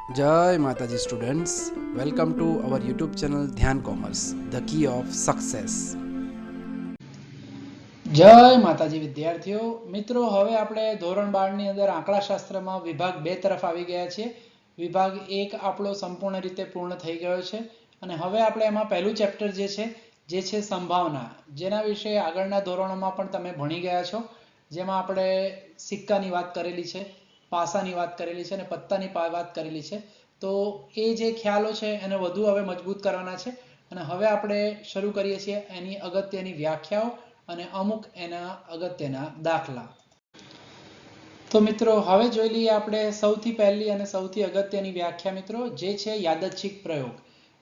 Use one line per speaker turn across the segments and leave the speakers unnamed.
जय माताजी students, welcome to our YouTube channel Dhyan commerce, the key of success.
જય માતાજી વિદ્યાર્થીઓ મિત્રો, હવે આપણે ધોરણ 12 ની અંદર આંકડાશાસ્ત્રમાં વિભાગ 2 તરફ આવી ગયા છીએ. વિભાગ 1 આપણો સંપૂર્ણ રીતે પૂર્ણ થઈ ગયો છે અને હવે આપણે એમાં પહેલું ચેપ્ટર જે છે સંભાવના, જેના વિશે આગળના ધોરણોમાં પણ તમે ભણી ગયા છો. જેમાં આપણે સિક્કાની વાત કરેલી છે, પાસાની વાત કરેલી છે અને પત્તાની વાત કરેલી છે. તો એ જે ખ્યાલો છે એને વધુ હવે મજબૂત કરવાના છે અને હવે આપણે શરૂ કરીએ છીએ એની અગત્યની વ્યાખ્યાઓ અને અમુક એના અગત્યના દાખલા. તો મિત્રો, હવે જોઈ લઈએ આપણે સૌથી પહેલી અને સૌથી અગત્યની વ્યાખ્યા મિત્રો, જે છે યાદચ્છિક પ્રયોગ.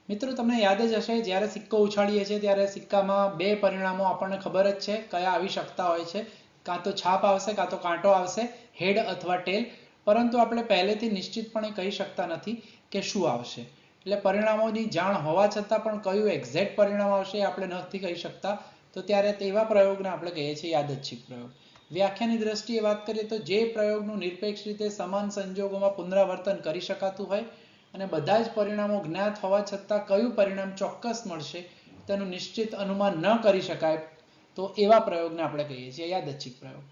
મિત્રો, તમને યાદ જ હશે, જ્યારે સિક્કો ઉછાળીએ છીએ ત્યારે સિક્કામાં બે પરિણામો આપણને ખબર જ છે કયા આવી શકતા હોય છે. કાં તો છાપ આવશે, કાં તો કાંટો આવશે, હેડ અથવા ટેલ. પરંતુ આપણે પહેલેથી નિશ્ચિતપણે કહી શકતા નથી કે શું આવશે. એટલે પરિણામોની જાણ હોવા છતાં પણ કયું એક્ઝેક્ટ પરિણામ આવશે એ આપણે નથી કહી શકતા. તો ત્યારે તેવા પ્રયોગને આપણે કહીએ છીએ યાદચ્છિક પ્રયોગ. વ્યાખ્યાની દ્રષ્ટિએ વાત કરીએ તો જે પ્રયોગનું નિરપેક્ષ રીતે સમાન સંજોગોમાં પુનરાવર્તન કરી શકાતું હોય અને બધા જ પરિણામો જ્ઞાત હોવા છતાં કયું પરિણામ ચોક્કસ મળશે તેનું નિશ્ચિત અનુમાન ન કરી શકાય, તો એવા પ્રયોગને આપણે કહીએ છીએ યાદચ્છિક પ્રયોગ.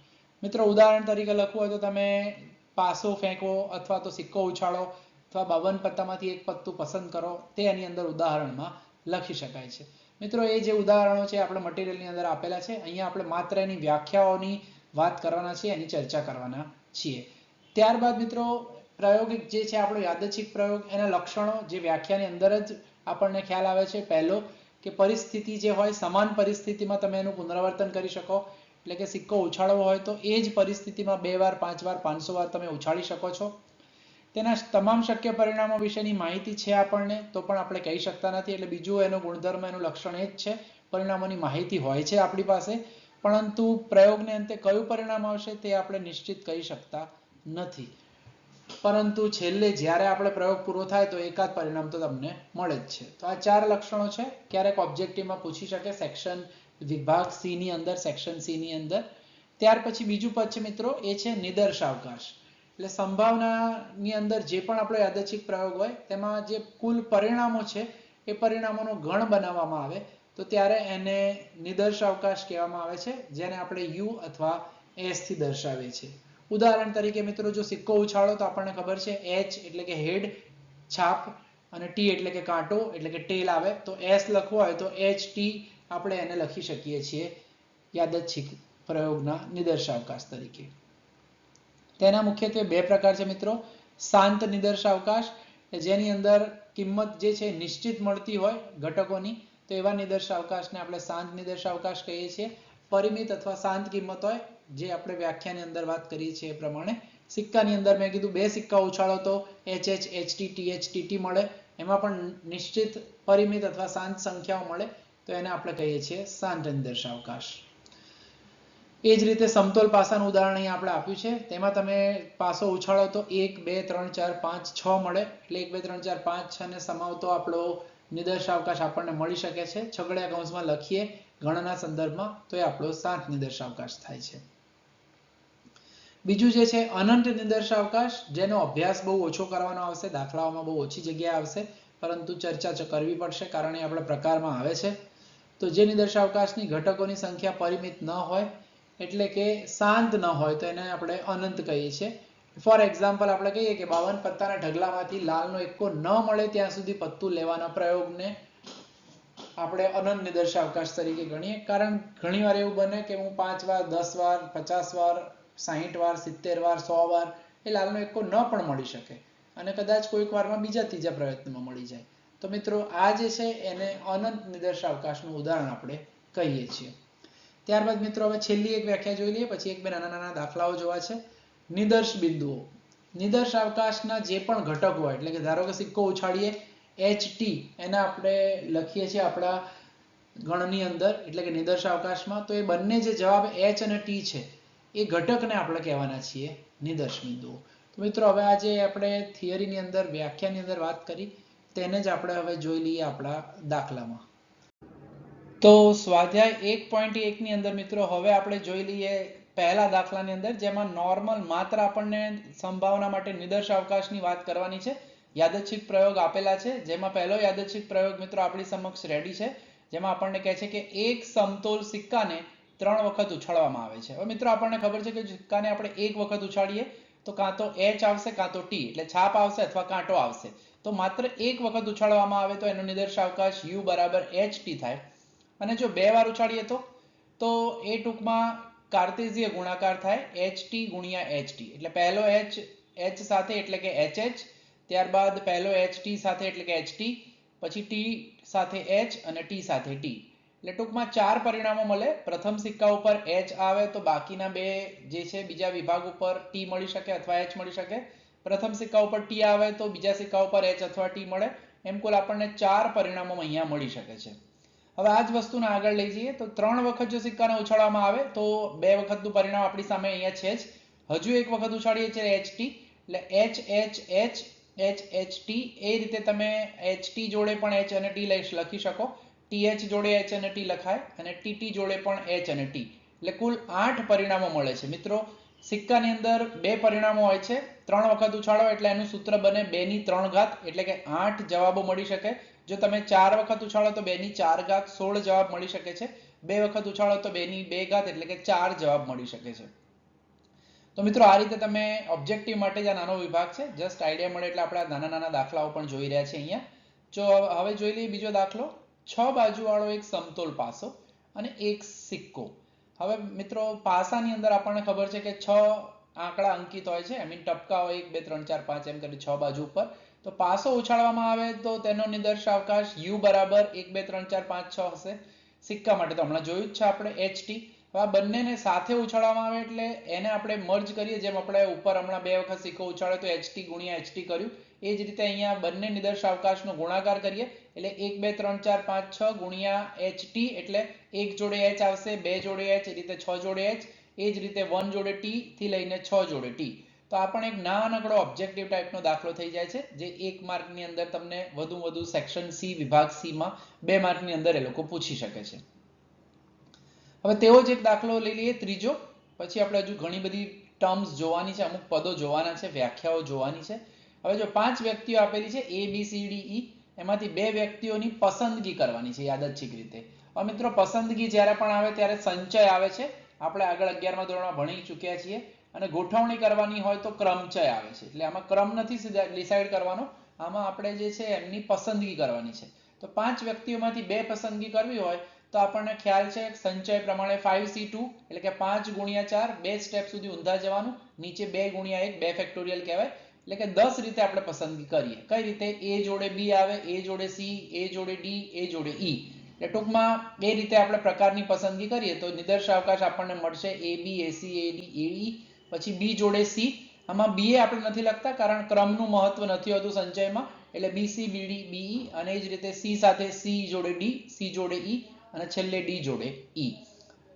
મિત્રો, ઉદાહરણ તરીકે લખવું હોય તો તમે પાસો ફેંકો અથવા તો સિક્કો ઉછાળો અથવા 52 પત્તામાંથી એક પત્તું પસંદ કરો, તે એની અંદર ઉદાહરણમાં લખી શકાય છે. મિત્રો, એ જે ઉદાહરણો છે આપણે મટીરિયલની અંદર આપેલા છે. અહીંયા આપણે માત્ર એની વ્યાખ્યાઓની વાત કરવાના છીએ, એની ચર્ચા કરવાના છીએ. ત્યારબાદ મિત્રો, પ્રાયોગિક જે છે આપણો યાદચ્છિક પ્રયોગ, એના લક્ષણો જે વ્યાખ્યાની અંદર જ આપણને ખ્યાલ આવે છે. પહેલો કે પરિસ્થિતિ જે હોય, સમાન પરિસ્થિતિમાં તમે એનું પુનરાવર્તન કરી શકો. એટલે કે સિક્કો ઉછાળવો હોય તો એ જ પરિસ્થિતિમાં 2 વાર, 5 વાર, 500 વાર તમે ઉછાળી શકો છો. તેના તમામ શક્ય પરિણામો વિશેની માહિતી છે આપણને, તો પણ આપણે કહી શકતા નથી. એટલે બીજું એનો ગુણધર્મ, એનું લક્ષણ એ જ છે, પરિણામોની માહિતી હોય છે આપણી પાસે, પરંતુ પ્રયોગને અંતે કયું પરિણામ આવશે તે આપણે નિશ્ચિત કહી શકતા નથી. પરંતુ છેલ્લે જ્યારે આપણે પ્રયોગ પૂરો થાય તો એકાદ પરિણામ તો તમને મળે જ છે. તો આ 4 લક્ષણો છે. ક્યારેક ઓબ્જેક્ટિવમાં પૂછી શકે, સેક્શન વિભાગ સી ની અંદર, સેક્શન સી ની અંદર. ત્યાર પછી બીજું પદ છે મિત્રો, એ છે નિદર્શાવકાશ. એટલે સંભાવનાની અંદર જે પણ આપણો યાદચ્છિક પ્રયોગ હોય તેમાં જે કુલ પરિણામો છે એ પરિણામોનો ગણ બનાવવામાં આવે તો ત્યારે એને નિદર્શાવકાશ કહેવામાં આવે છે, જેને આપણે યુ અથવા એસ થી દર્શાવીએ છીએ. ઉદાહરણ તરીકે મિત્રો, જો સિક્કો ઉછાળો તો આપણને ખબર છે એચ એટલે કે હેડ, છાપ, અને ટી એટલે કે કાંટો એટલે કે ટેલ આવે. તો એસ લખવો હોય તો એચ ટી આપણે એને લખી શકીએ છીએ યાદચ્છિક પ્રયોગના નિદર્શાવકાશ તરીકે. તેના મુખ્યત્વે બે પ્રકાર છે મિત્રો. શાંત નિદર્શાવકાશ, જેની અંદર કિંમત જે છે નિશ્ચિત મળતી હોય ઘટકોની, તો એવા નિદર્શાવકાશને આપણે શાંત નિદર્શાવકાશ કહીએ છીએ. પરિમિત અથવા શાંત કિંમત હોય, જે આપણે વ્યાખ્યાની અંદર વાત કરીએ છીએ એ પ્રમાણે. સિક્કાની અંદર મેં કીધું 2 સિક્કા ઉછાળો તો H H, H T, T H, T T મળે. એમાં પણ નિશ્ચિત પરિમિત અથવા શાંત સંખ્યાઓ મળે, તો એને આપણે કહીએ છીએ શાંત નિદર્શાવકાશ. એ જ રીતે સમતોલ પાસાનું ઉદાહરણ અહીં આપણે આપ્યું છે. તેમાં તમે પાસો ઉછાળો તો 1 2 3 4 5 6 મળે. એટલે 1 2 3 4 5 6 ને સમાવતો આપણો નિદર્શાવકાશ આપણને મળી શકે છે. છગડીયા કૌંસમાં લખીએ ગણના સંદર્ભમાં તો એ આપણો શાંત નિદર્શાવકાશ થાય છે. બીજું જે છે અનંત નિદર્શાવકાશ, જેનો અભ્યાસ બહુ ઓછો કરવાનો આવશે, દાખલાઓમાં બહુ ઓછી જગ્યાએ આવશે, પરંતુ ચર્ચા કરવી પડશે કારણ એ આપણા પ્રકારમાં આવે છે. તો જે નિદર્શાવકાશની ઘટકોની સંખ્યા પરિમિત ન હોય, એટલે કે શાંત ન હોય, તો એને આપણે અનંત કહીએ છીએ. ફોર એક્ઝામ્પલ આપણે કહીએ કે 52 પત્તાના ઢગલામાંથી લાલનો એક્કો ન મળે ત્યાં સુધી પત્તું લેવાના પ્રયોગને આપણે અનંત નિદર્શાવકાશ તરીકે ગણીએ. કારણ ઘણીવાર એવું બને કે હું 5 વાર, 10 વાર, 50 વાર, 60 વાર, 70 વાર, 100 વાર એ લાલનો એક્કો ન પણ મળી શકે અને કદાચ કોઈક વારમાં બીજા ત્રીજા પ્રયત્નમાં મળી જાય. તો મિત્રો, આ જે છે એને અનંત નિદર્શાવકાશનું ઉદાહરણ આપણે કહીએ છીએ. ત્યારબાદ મિત્રો, હવે છેલ્લી એક વ્યાખ્યા જોઈ લઈએ, પછી એક બે નાના નાના દાખલાઓ જોવા છે. નિદર્શ બિંદુઓ. નિદર્શાવકાશના જે પણ ઘટક હોય, એટલે કે ધારો કે સિક્કો ઉછાળીએ એચ ટી, એને આપણે લખીએ છીએ આપણા ગણની અંદર, એટલે કે નિદર્શાવકાશમાં. તો એ બંને જે જવાબ એચ અને ટી છે એ ઘટકને આપણે કહેવાના છીએ નિદર્શ બિંદુઓ. તો મિત્રો, હવે આ જે આપણે થિયરીની અંદર, વ્યાખ્યાની અંદર વાત કરી તેને જ આપણે હવે જોઈ લઈએ આપણા દાખલામાં. તો સ્વાધ્યાય 1.1 ની અંદર મિત્રો, હવે આપણે જોઈ લઈએ પહેલા દાખલાની અંદર, જેમાં નોર્મલ માત્ર આપણને સંભાવના માટે નિદર્શાવકાશની વાત કરવાની છે. યાદચ્છિક પ્રયોગ આપેલા છે, જેમાં પહેલો યાદચ્છિક પ્રયોગ મિત્રો આપણી સમક્ષ રેડી છે, જેમાં આપણને કહે છે કે એક સમતોલ સિક્કાને 3 વખત ઉછાળવામાં આવે છે. હવે મિત્રો આપણને ખબર છે કે સિક્કાને આપણે એક વખત ઉછાળીએ તો કાં તો H આવશે કાં તો T, એટલે છાપ આવશે અથવા કાંટો આવશે. તો માત્ર એક વખત ઉછાળવામાં આવે તો એનો નિદર્શાવકાશ U બરાબર HT થાય. અને જો 2 વાર ઉછાળીએ તો એ ટૂંકમાં કાર્તેઝીય ગુણાકાર થાય HT ગુણ્યા HT. એટલે પહેલો H સાથે એટલે કે HH, ત્યારબાદ પહેલો HT સાથે એટલે કે HT, પછી T સાથે H અને T સાથે T. એટલે ટૂંકમાં 4 પરિણામો મળે. પ્રથમ સિક્કા ઉપર H આવે તો બાકીના બે જે છે બીજા વિભાગ ઉપર T મળી શકે અથવા H મળી શકે. પ્રથમ સિક્કા ઉપર T આવે તો બીજા સિક્કા ઉપર H અથવા T મળે. એમ કુલ આપણને 4 પરિણામો અહીંયા મળી શકે છે. હવે આ જ વસ્તુને આગળ લઈ જઈએ તો 3 વખત જો સિક્કાને ઉછાળવામાં આવે તો 2 વખતનું પરિણામ આપણી સામે અહીંયા છે જ. હજુ એક વખત ઉછાળીએ છીએ HT, એટલે HHT. એ રીતે તમે HT જોડે પણ H અને T લખી શકો, TH જોડે H અને T લખાય અને TT જોડે પણ H અને T. એટલે કુલ 8 પરિણામો મળે છે. મિત્રો સિક્કાની અંદર 2 પરિણામો હોય છે, 3 વખત ઉછાળો એટલે એનું સૂત્ર બને 2 ની 3 ઘાત, એટલે કે 8 જવાબો મળી શકે. જો તમે 4 વખત ઉછાળો તો 2 ની 4 ઘાત 16 જવાબ મળી શકે છે. 2 વખત ઉછાળો તો 2 ની 2 ઘાત એટલે કે 4 જવાબ મળી શકે છે. તો મિત્રો આ રીતે તમે ઓબ્જેક્ટિવ માટે જ આ નાનો વિભાગ છે, જસ્ટ આઈડિયા મળે એટલે આપણે નાના નાના દાખલાઓ પણ જોઈ રહ્યા છે અહીંયા. જો હવે જોઈ લઈએ બીજો દાખલો. 6 બાજુવાળો એક સમતોલ પાસો અને એક સિક્કો. હવે મિત્રો પાસાની અંદર આપણને ખબર છે કે 6 આંકડા અંકિત હોય છે, ટપકા હોય 1 2 3 4 5 એમ કરી 6 બાજુ ઉપર. તો પાસો ઉછાળવામાં આવે તો તેનો નિદર્શાવકાશ U બરાબર 1 2 3 4 5 6 હશે. સિક્કા માટે તો હમણાં જોયું જ છે આપણે HT. આ બંનેને સાથે ઉછાળવામાં આવે એટલે એને આપણે મર્જ કરીએ, જેમ આપણે ઉપર હમણાં 2 વખત સિક્કો ઉછાળ્યો તો HT ગુણ્યા HT કર્યું, એ જ રીતે અહીંયા બંને નિદર્શાવકાશનો ગુણાકાર કરીએ એટલે 1 2 3 4 5 6 ગુણ્યા HT, એટલે 1 જોડે H આવશે, 2 જોડે H, એ રીતે 6 જોડે H, એ જ રીતે 1 જોડે T થી લઈને 6 જોડે T. તો આ પણ એક નાનકડો ઓબ્જેક્ટિવ ટાઈપનો દાખલો થઈ જાય છે, જે 1 માર્કની અંદર તમને વધુ સેક્શન C વિભાગ C માં 2 માર્કની અંદર એ લોકો પૂછી શકે છે. હવે તેવો જ એક દાખલો લઈ લઈએ ત્રીજો. પછી આપણે હજુ ઘણી બધી ટર્મ્સ જોવાની છે, અમુક પદો જોવાના છે, વ્યાખ્યાઓ જોવાની છે. હવે જો 5 વ્યક્તિઓ આપેલી છે A B C D E, એમાંથી 2 વ્યક્તિઓની પસંદગી કરવાની છે યાદચ્છિક રીતે. હવે મિત્રો પસંદગી જ્યારે પણ આવે ત્યારે સંચય આવે છે, આપણે આગળ 11મા ધોરણમાં ભણી ચૂક્યા છીએ. અને ગોઠવણી કરવાની હોય તો ક્રમચય આવે છે. એટલે આમાં ક્રમ નથી ડિસાઈડ કરવાનો, આમાં આપણે જે છે એમની પસંદગી કરવાની છે. તો 5 વ્યક્તિઓમાંથી 2 પસંદગી કરવી હોય તો આપણને ખ્યાલ છે સંચય પ્રમાણે 5C2, એટલે કે 5 ગુણ્યા 4, 2 સ્ટેપ સુધી ઊંધા જવાનું, નીચે 2 ગુણ્યા 1, 2 ફેક્ટોરિયલ કહેવાય. એટલે કે 10 રીતે આપણે પસંદગી કરીએ. કઈ રીતે? A જોડે B આવે, A જોડે C, A જોડે D, A જોડે E. એટલે ટૂંકમાં એ રીતે આપણે પ્રકારની પસંદગી કરીએ તો નિદર્શાવકાશ આપણને મળશે AB AC AD AE, પછી B જોડે C. આમાં BA આપણે નથી લખતા કારણ ક્રમનું મહત્વ નથી હોતું સંચયમાં, એટલે BC BD BE, અને એ જ રીતે C સાથે C જોડે D, C જોડે E અને છેલ્લે D જોડે E.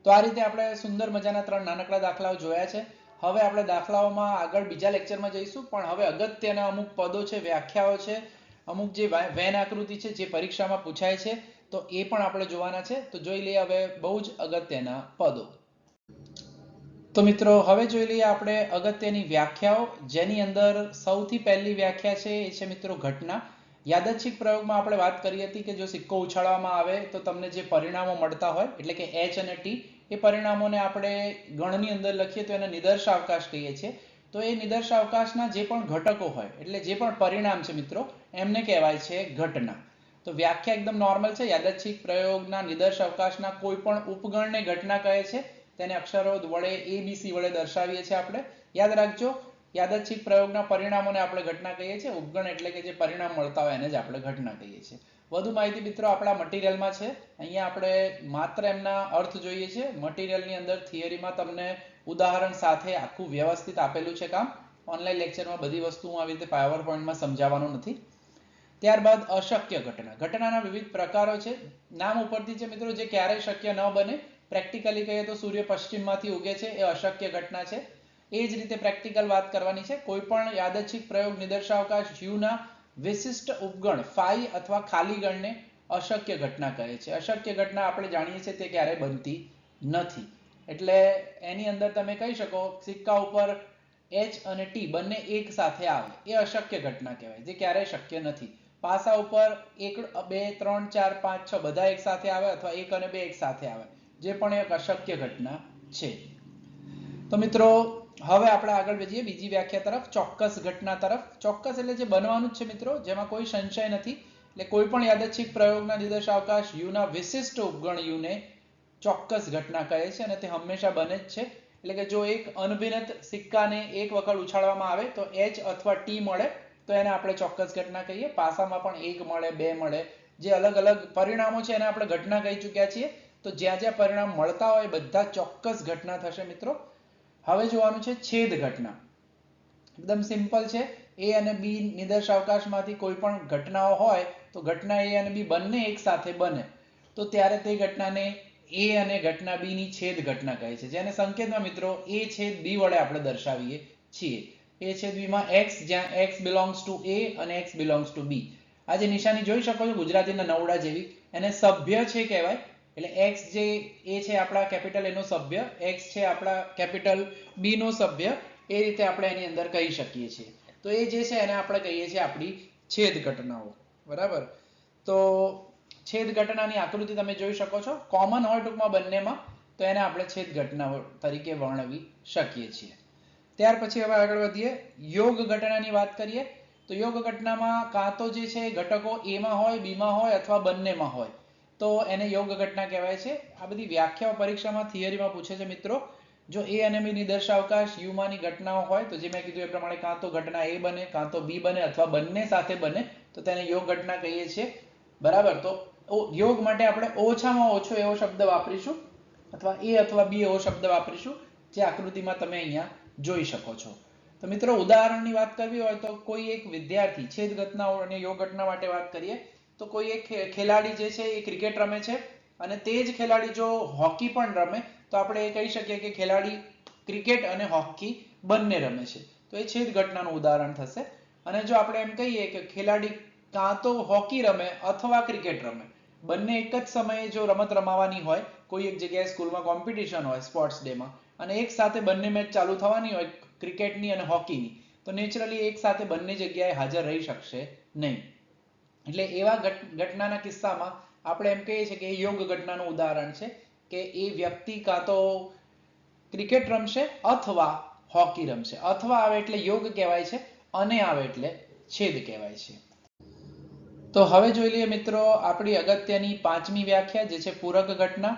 તો આ રીતે આપણે સુંદર મજાના 3 નાનકડા દાખલાઓ જોયા છે. હવે આપણે દાખલાઓમાં આગળ બીજા લેક્ચરમાં જઈશું, પણ હવે અગત્યના અમુક પદો છે, વ્યાખ્યાઓ છે, અમુક જે વેન આકૃતિ છે જે પરીક્ષામાં પૂછાય છે, તો એ પણ આપણે જોવાના છે. તો જોઈ લઈએ હવે બહુ જ અગત્યના પદો. તો મિત્રો હવે જોઈ લઈએ આપણે અગત્યની વ્યાખ્યાઓ, જેની અંદર સૌથી પહેલી વ્યાખ્યા છે એ છે મિત્રો ઘટના. યાદચ્છિક પ્રયોગમાં આપણે વાત કરી હતી કે જો સિક્કો ઉછાળવામાં આવે તો તમને જે પરિણામો મળતા હોય એટલે કે H અને T, એ પરિણામોને આપણે ગણની અંદર લખીએ તો એને નિદર્શાવકાશ કહીએ છીએ. તો એ નિદર્શાવકાશના જે પણ ઘટકો હોય એટલે જે પણ પરિણામ છે મિત્રો, એમને કહેવાય છે ઘટના. તો વ્યાખ્યા એકદમ નોર્મલ છે. યાદચ્છિક પ્રયોગના નિદર્શાવકાશના કોઈ પણ ઉપગણને ઘટના કહે છે. તેને અક્ષરો વડે ABC વડે દર્શાવીએ છીએ આપણે. યાદ રાખજો, યાદચ્છિક પ્રયોગના પરિણામોને આપણે ઘટના કહીએ છીએ, ઉપગણ એટલે કે જે પરિણામ મળતા હોય એને જ આપણે ઘટના કહીએ છીએ. વધુ માહિતી મિત્રો આપણા મટીરિયલમાં છે. અહીંયા આપણે માત્ર એમના અર્થ જોઈએ છીએ. મટીરિયલની અંદર થિયરીમાં તમને ઉદાહરણ સાથે આખું વ્યવસ્થિત આપેલું છે કામ. ઓનલાઈન લેક્ચરમાં બધી વસ્તુ હું આવી રીતે પાવર પોઈન્ટમાં સમજાવવાનો નથી. ત્યારબાદ અશક્ય ઘટના. ઘટનાના વિવિધ પ્રકારો છે. નામ ઉપરથી છે મિત્રો, જે ક્યારેય શક્ય ન બને. પ્રેક્ટિકલી કહીએ તો સૂર્ય પશ્ચિમમાંથી ઉગે છે, એ અશક્ય ઘટના છે. એ જ રીતે પ્રેક્ટિકલ વાત કરવાની છે. કોઈ પણ યાદચ્છિક પ્રયોગ નિદર્શાવકાશ U ના વિશિષ્ટ ઉપગણ phi અથવા ખાલી ગણને અશક્ય ઘટના કહે છે. અશક્ય ઘટના આપણે જાણીએ છીએ તે ક્યારેય બનતી નથી. એટલે એની અંદર તમે કહી શકો સિક્કા ઉપર H અને T બંને એક સાથે આવે એ અશક્ય ઘટના કહેવાય, જે ક્યારેય શક્ય નથી. પાસા ઉપર 1 2 3 4 5 6 બધા એક સાથે આવે અથવા 1 અને 2 એક સાથે આવે, જે પણ એક અશક્ય ઘટના છે. તો મિત્રો હવે આપણે આગળ વધીએ બીજી વ્યાખ્યા તરફ, ચોક્કસ ઘટના તરફ. ચોક્કસ એટલે જે બનવાનું જ છે મિત્રો, જેમાં કોઈ સંશય નથી. એટલે કોઈ પણ યાદચ્છિક પ્રયોગના નિર્દેશાવકાશ u ના વિશિષ્ટ ઉપગણ u ને ચોક્કસ ઘટના કહે છે અને તે હંમેશા બને જ છે. એટલે કે જો એક અનભિન્નત સિક્કાને એક વખત ઉછાળવામાં આવે તો H અથવા T મળે તો એને આપણે ચોક્કસ ઘટના કહીએ. પાસામાં પણ 1 મળે 2 મળે, જે અલગ અલગ પરિણામો છે એને આપણે ઘટના કહી ચૂક્યા છીએ. તો જ્યાં જ્યાં પરિણામ મળતા હોય બધા ચોક્કસ ઘટના થશે મિત્રો. હવે જોવાનું છે છેદ ઘટના. એકદમ સિમ્પલ છે. A અને B નિદર્શાવકાશમાંથી કોઈ પણ ઘટનાઓ હોય તો ઘટના A અને B બંને એક સાથે બને તો ત્યારે તે ઘટનાને A અને ઘટના B ની છેદ ઘટના કહે છે, જેને સંકેતમાં મિત્રો A છેદ B વડે આપણે દર્શાવીએ છીએ. A છેદ B માં x, જ્યાં x belongs to A અને x belongs to B. આ જે નિશાની જોઈ શકો છો ગુજરાતીના નવડા જેવી, એને સભ્ય છે કહેવાય. એટલે x જે A છે આપણા કેપિટલ A નો સભ્ય, x છે આપણા કેપિટલ B નો સભ્ય, એ રીતે આપણે એની અંદર કહી શકીએ છીએ. તો એ જે છે એને આપણે કહીએ છીએ આપણી છેદ ઘટનાઓ. બરાબર. તો છેદ ઘટનાની આકૃતિ તમે જોઈ શકો છો, કોમન હોય ટૂંકમાં બંનેમાં, તો એને આપણે છેદ ઘટનાઓ તરીકે વર્ણવી શકીએ છીએ. ત્યાર પછી હવે આગળ વધીએ, યોગ ઘટનાની વાત કરીએ. તો યોગ ઘટનામાં કાં તો જે છે ઘટકો A માં હોય, B માં હોય અથવા બંનેમાં હોય તો એને યોગ ઘટના કહેવાય છે. આ બધી વ્યાખ્યાઓ પરીક્ષામાં થિયરીમાં પૂછે છે મિત્રો. જો A અને B નિદર્શાવકાશ u માંની ઘટનાઓ હોય તો જે મેં કીધું એ પ્રમાણે કાં તો ઘટના A બને, કાં તો B બને અથવા બંને સાથે બને તો તેને યોગ ઘટના કહીએ છીએ. બરાબર. તો યોગ માટે આપણે ઓછામાં ઓછો એવો શબ્દ વાપરીશું અથવા A અથવા B એવો શબ્દ વાપરીશું જે આકૃતિમાં તમે અહીંયા જોઈ શકો છો. તો મિત્રો ઉદાહરણની વાત કરવી હોય તો કોઈ એક વિદ્યાર્થી, છેદ ઘટનાઓ અને યોગ ઘટના માટે વાત કરીએ તો કોઈ એક ખેલાડી જે છે એ ક્રિકેટ રમે છે અને તે જ ખેલાડી જો હોકી પણ રમે તો આપણે એ કહી શકીએ કે ખેલાડી ક્રિકેટ અને હોકી બંને રમે છે. તો એ છેદ ઘટનાનું ઉદાહરણ થશે. અને જો આપણે એમ કહીએ કે ખેલાડી કાં તો હોકી રમે અથવા ક્રિકેટ રમે, બંને એક જ સમયે જો રમત રમાવાની હોય, કોઈ એક જગ્યાએ સ્કૂલમાં કોમ્પિટિશન હોય સ્પોર્ટ્સ ડેમાં અને એક સાથે બંને મેચ ચાલુ થવાની હોય ક્રિકેટની અને હોકીની, તો નેચરલી એક સાથે બંને જગ્યાએ હાજર રહી શકશે નહીં. એટલે એવા ઘટનાના કિસ્સામાં આપણે એમ કહીએ છીએ કે એ યોગ ઘટનાનું ઉદાહરણ છે કે એ વ્યક્તિ કાં તો ક્રિકેટ રમશે અથવા હોકી રમશે. અથવા આવે એટલે યોગ કહેવાય છે અને આવે એટલે છેદ કહેવાય છે. તો હવે જોઈ લઈએ મિત્રો આપણી અગત્યની પાંચમી વ્યાખ્યા, જે છે પૂરક ઘટના.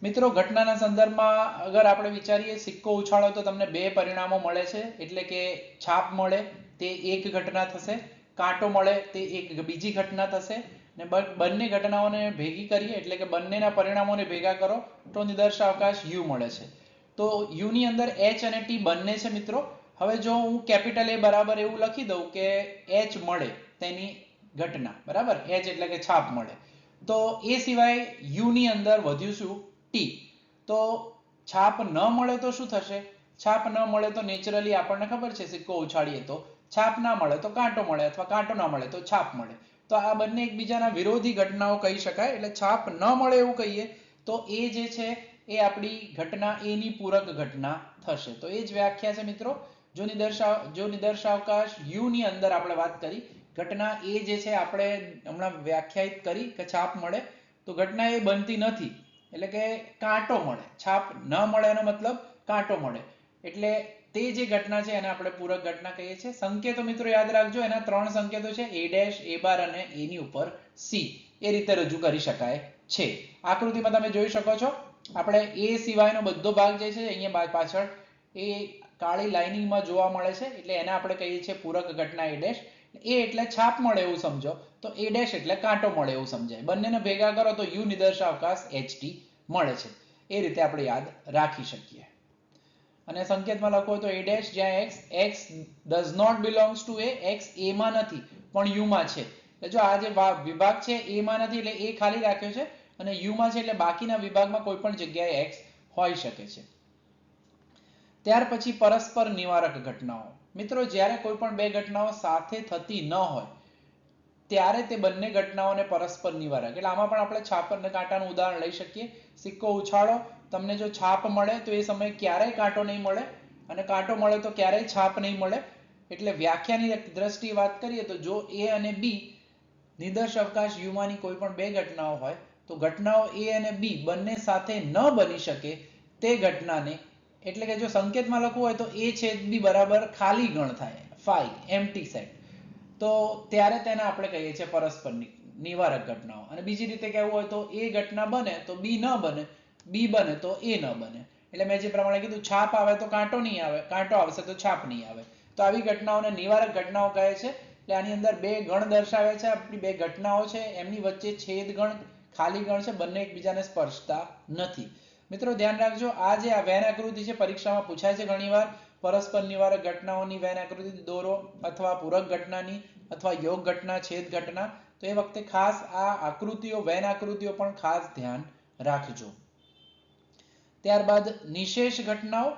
મિત્રો ઘટનાના સંદર્ભમાં અગર આપણે વિચારીએ, સિક્કો ઉછાળો તો તમને બે પરિણામો મળે છે, એટલે કે છાપ મળે તે એક ઘટના થશે, કાંટો મળે તે એક બીજી ઘટના થશે. ને બંને ઘટનાઓને ભેગી કરીએ એટલે કે બંનેના પરિણામોને ભેગા કરો તો નિદર્શાવકાશ u મળે છે. તો u ની અંદર h અને t બંને છે મિત્રો. હવે જો હું કેપિટલ A બરાબર એવું લખી દઉં કે h મળે તેની ઘટના, બરાબર, h એટલે કે છાપ મળે, તો એ સિવાય u ની અંદર વધ્યું શું? t. તો છાપ ન મળે તો શું થશે? છાપ ન મળે તો નેચરલી આપણને ખબર છે સિક્કો ઉછાળીએ તો છાપ ના મળે તો કાંટો મળે અથવા કાંટો ના મળે તો છાપ મળે. તો આ બંને એકબીજાના વિરોધી ઘટનાઓ કહી શકાય. એટલે છાપ ન મળે એવું કહીએ તો એ જે છે એ આપણી ઘટના A ની પૂરક ઘટના થશે. તો એ જ વ્યાખ્યા છે મિત્રો. જો નિદર્શાવકાશ u ની અંદર આપણે વાત કરી, ઘટના A જે છે આપણે હમણાં વ્યાખ્યાયિત કરી કે છાપ મળે, તો ઘટના એ બનતી નથી, એટલે કે કાંટો મળે. છાપ ન મળે એનો મતલબ કાંટો મળે, એટલે તે જે ઘટના છે એને આપણે પૂરક ઘટના કહીએ છીએ. સંકેતો મિત્રો યાદ રાખજો, એના 3 સંકેતો છે, a', a' અને a ની ઉપર c. એ રીતે રજૂ કરી શકાય છે. આકૃતિમાં તમે જોઈ શકો છો આપણે a સિવાયનો બધો ભાગ જે છે અહીંયા પાછળ એ કાળી લાઇનિંગમાં જોવા મળે છે, એટલે એને આપણે કહીએ છીએ પૂરક ઘટના a'. a એટલે છાપ મળે એવું સમજો, તો a' એટલે કાંટો મળે એવું સમજાય. બંનેને ભેગા કરો તો u નિદર્શાવકાશ ht મળે છે. એ રીતે આપણે યાદ રાખી શકીએ. અને સંકેતમાં લખો તો a' જ્યાં x does not belongs to a, x a માં નથી પણ u માં છે. જો આ જે વિભાગ છે a માં નથી એટલે a ખાલી રાખ્યો છે અને u માં છે એટલે બાકીના વિભાગમાં કોઈ પણ જગ્યાએ x હોઈ શકે છે. ત્યાર પછી પરસ્પર નિવારક ઘટનાઓ. મિત્રો જ્યારે કોઈ પણ બે ઘટનાઓ સાથે થતી ન હોય ત્યારે તે બંને ઘટનાઓને પરસ્પર નિવારક, એટલે આમાં પણ આપણે છાપ અને કાંટાનું ઉદાહરણ લઈ શકીએ. સિક્કો ઉછાળો, તમને જો છાપ મળે તો એ સમયે ક્યારેય કાંટો નહીં મળે અને કાંટો મળે તો ક્યારેય છાપ નહીં મળે. એટલે વ્યાખ્યાની દ્રષ્ટિએ વાત કરીએ તો જો A અને B નિદર્શ અવકાશ U માંની કોઈ પણ બે ઘટનાઓ હોય તો ઘટનાઓ A અને B બંને સાથે ન બની શકે તે ઘટનાને, એટલે કે જો સંકેતમાં લખવું હોય તો A છેદ B બરાબર ખાલી ગણ થાય, phi empty set, તો ત્યારે તેને આપણે કહીએ છીએ પરસ્પર નિવારક ઘટનાઓ. અને બીજી રીતે કહેવું હોય તો A ઘટના બને તો B ન બને, B બને તો A ન બને. એટલે મેં જે પ્રમાણે કીધું, છાપ આવે તો કાંટો નહીં આવે, કાંટો આવશે તો છાપ નહીં આવે. તો આવી ઘટનાઓને નિવારક ઘટનાઓ કહે છે. એટલે આની અંદર બે ગણ દર્શાવે છે, આપણી બે ઘટનાઓ છે, એમની વચ્ચે છેદ ગણ, ખાલી ગણ છે, બંને એકબીજાને સ્પર્શતા નથી. મિત્રો ધ્યાન રાખજો, આ જે આ વેન આકૃતિ છે પરીક્ષામાં પૂછાય છે ઘણીવાર. પરસ્પર નિવારક ઘટનાઓની વેન આકૃતિ દોરો, અથવા પૂરક ઘટનાની, અથવા યોગ ઘટના, છેદ ઘટના. તો એ વખતે ખાસ આ આકૃતિઓ, વેન આકૃતિઓ પણ ખાસ ધ્યાન રાખજો. ત્યારબાદ નિશેષ ઘટનાઓ.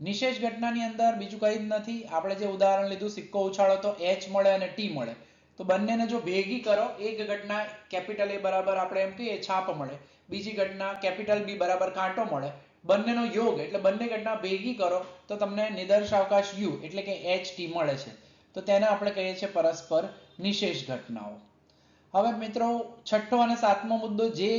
નિશેષ ઘટનાની અંદર બીજું કંઈ જ નથી. આપણે જે ઉદાહરણ લીધું, સિક્કો ઉછાળો તો H મળે અને T મળે. તો બંનેને જો ભેગી કરો, એક ઘટના કેપિટલ A બરાબર આપણે એમ કહીએ છાપ મળે, બીજી ઘટના કેપિટલ B બરાબર કાંટો મળે. બંનેનો યોગ એટલે બંને ઘટના ભેગી કરો તો તમને નિદર્શ અવકાશ U એટલે કે HT મળે છે. તો તેને આપણે કહીએ છીએ પરસ્પર નિશેષ ઘટનાઓ. હવે મિત્રો છઠ્ઠો અને સાતમો મુદ્દો, જે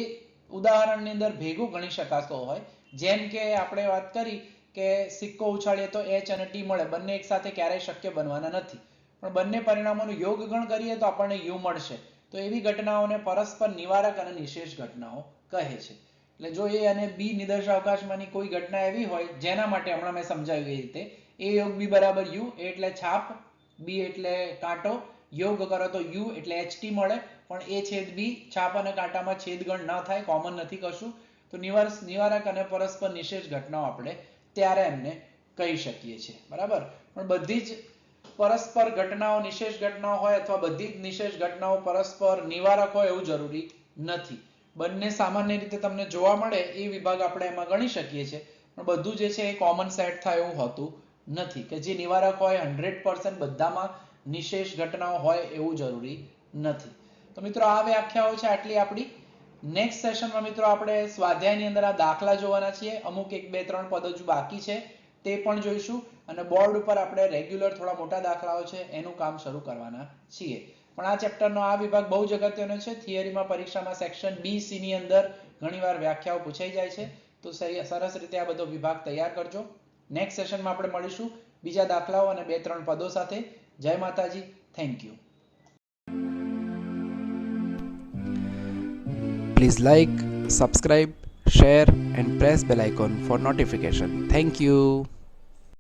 ઉદાહરણની અંદર ભેગું ગણી શકાતો હોય, જેમ કે આપણે વાત કરી કે સિક્કો ઉછાળીએ તો H અને T મળે, બંને એક સાથે ક્યારેય શક્ય બનવાના નથી, પણ બંને પરિણામોનું યોગ ગણ કરીએ તો આપણને U મળશે. તો એવી ઘટનાઓને પરસ્પર નિવારક અને નિશેષ ઘટનાઓ કહે છે. એટલે જો A અને B નિદર્શ અવકાશમાંની કોઈ ઘટના એવી હોય જેના માટે હમણાં મેં સમજાવ્યું એ રીતે A યોગ B બરાબર U, A એટલે છાપ, B એટલે કાંટો, યોગ કરો તો U એટલે HT મળે, પણ A છેદ B છાપ અને કાંટામાં છેદગણ ન થાય, કોમન નથી કશું. તો નિવારક અને પરસ્પર નિશેષ ઘટનાઓ આપણે ત્યારે એમને કહી શકીએ છીએ. બરાબર. પણ બધી જ પરસ્પર ઘટનાઓ નિશેષ ઘટનાઓ હોય, અથવા બધી જ નિશેષ ઘટનાઓ પરસ્પર નિવારક હોય એવું જરૂરી નથી. બંને સામાન્ય રીતે તમને જોવા મળે એ વિભાગ આપણે એમાં ગણી શકીએ છીએ, પણ બધું જે છે એ કોમન સેટ થાય એવું હોતું નથી કે જે નિવારક હોય 100% બધામાં નિશેષ ઘટનાઓ હોય એવું જરૂરી નથી. તો મિત્રો આ વ્યાખ્યાઓ છે આટલી આપણી. નેક્સ્ટ સેશનમાં મિત્રો આપણે સ્વાધ્યાયની અંદર આ દાખલા જોવાના છીએ. અમુક 1 2 3 પદો જ બાકી છે તે પણ જોઈશું, અને બોર્ડ ઉપર આપણે રેગ્યુલર થોડા મોટા દાખલાઓ છે એનું કામ શરૂ કરવાના છીએ. પણ આ ચેપ્ટરનો આ વિભાગ બહુ જ અગત્યનો છે. થિયરીમાં પરીક્ષામાં સેક્શન B C ની અંદર ઘણીવાર વ્યાખ્યાઓ પૂછાઈ જાય છે. તો સરસ રીતે આ બધો વિભાગ તૈયાર કરજો. નેક્સ્ટ સેશનમાં આપણે મળીશું બીજા દાખલાઓ અને 2 3 પદો સાથે. જય માતાજી. Thank you.
Please like, subscribe, share and press bell icon for notification. Thank you.